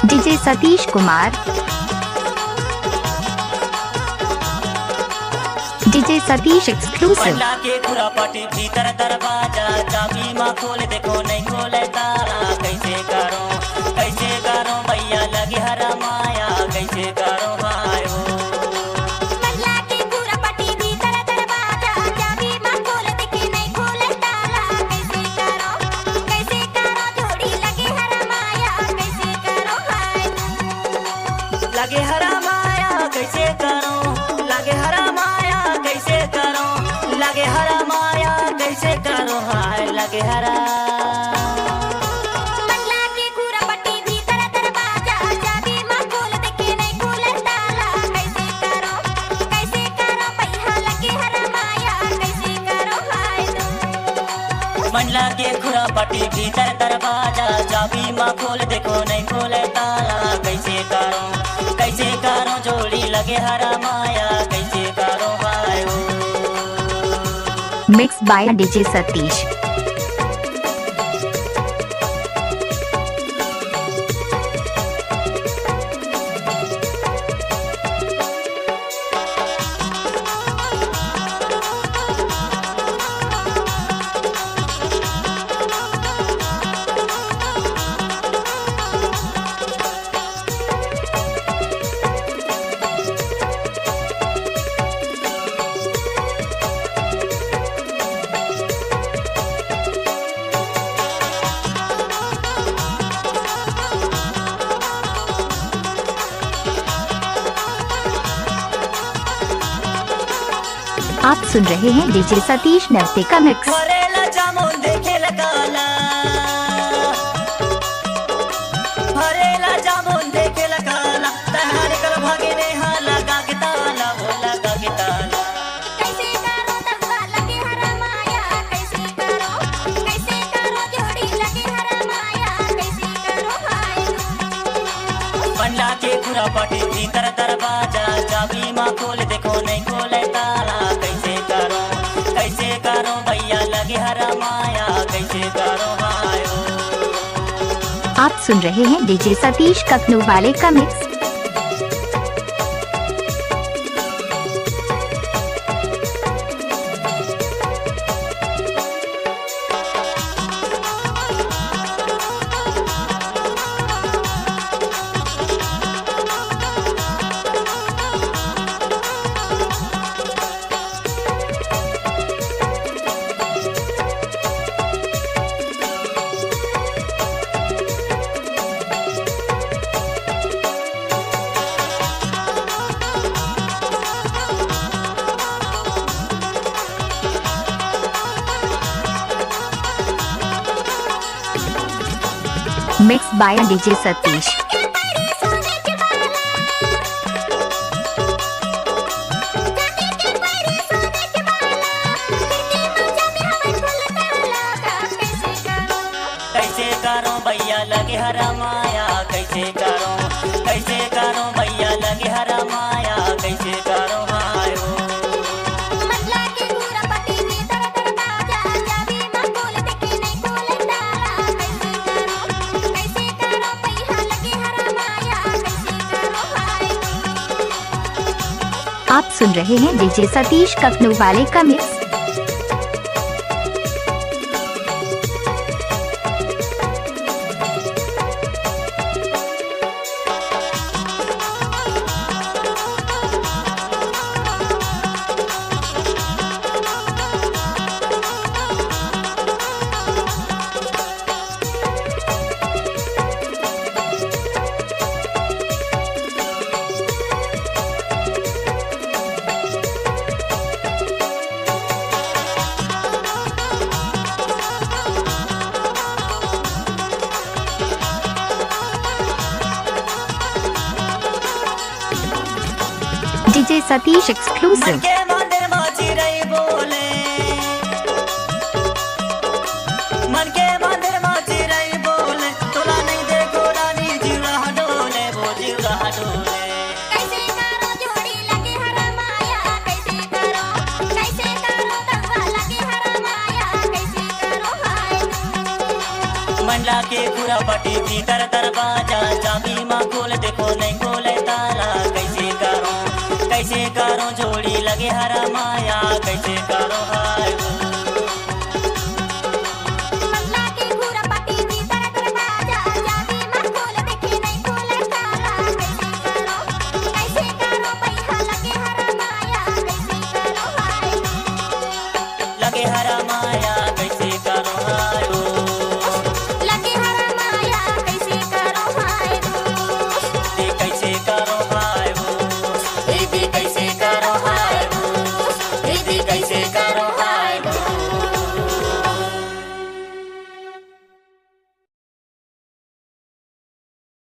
DJ Satish Kumar, DJ Satish exclusive. पंडा के पूरा पाटी भीतर दरवाजा, चाबी माँ खोल देखो नहीं खोले ताला। कैसे करो भैया लगे हरा माया, कैसे करो भाई हो। पंडा के पूरा पाटी भीतर दरवाजा, चाबी माँ खोल देखे नहीं खोले ताला। कैसे करो जोड़ी लगे हरा माया, कैसे करो भाई। लगे हरा माया कैसे करो, लगे हरा माया कैसे करो, लगे हरा माया कैसे करो हाय लगे हरा। पंडा के पूरा पाटी भीतर दरवाजा, चाबी माँ खोल देखे नहीं खोले ताला। कैसे करो भैया लगे हरा माया, कैसे करो भाई। मंडला के खुरा पट्टी भीतर दरवाजा, चाबी माँ खोल देखो नहीं खोले ताला। कैसे करो जोड़ी लगे हरा माया, कैसे करो भाई हो। Mix by DJ Satish. आप सुन रहे हैं डीजे सतीश नृत्य का मिक्स। भरेला जामुन देखे लगाला, भरेला जामुन देखे लगाला। तहार कर भागे ने हाँ लगा के ताला, वो लगा के ताला। कैसे करो तब्बा लगे हरा माया, कैसे करो जोड़ी लगे हरा माया, कैसे करो भाई। पंडा के पूरा पाटी भीतर दरवाजा, चाबी माँ खोल देखो नहीं खोले ताला। कैसे करो भैया लगे हरा माया, कैसे करो भाई हो। आप सुन रहे हैं डीजे सतीश कखनू वाले का mix. Mix by DJ Satish. कैसे करो भैया लगे हरा माया, कैसे करो भैया लगे हरा माया, कैसे करो भाई हो। मंडला के पूरा पट्टी भीतर दरवाजा, चाबी माँ खोल देखे नहीं खोले ताला। कैसे करो भैया लगे हरा माया, कैसे करो भाई। आप सुन रहे हैं डीजे सतीश कखनू वाले का मिक्स। DJ Satish exclusive. मन के मंदिर माची रही बोले, मन के मंदिर माची रही बोले। तोला नहीं देखो रानी जीवा डोले, वो जीवा डोले। कैसे करो जोड़ी लगे हरा माया, कैसे करो तब्बा लगे हरा माया, कैसे करो भाई। मंडला के पूरा पटी भीतर दरवाजा चाबी माँ खोल देखो नहीं खोले ताला कैसे करो जोड़ी लगे हरा माया कैसे करो हाय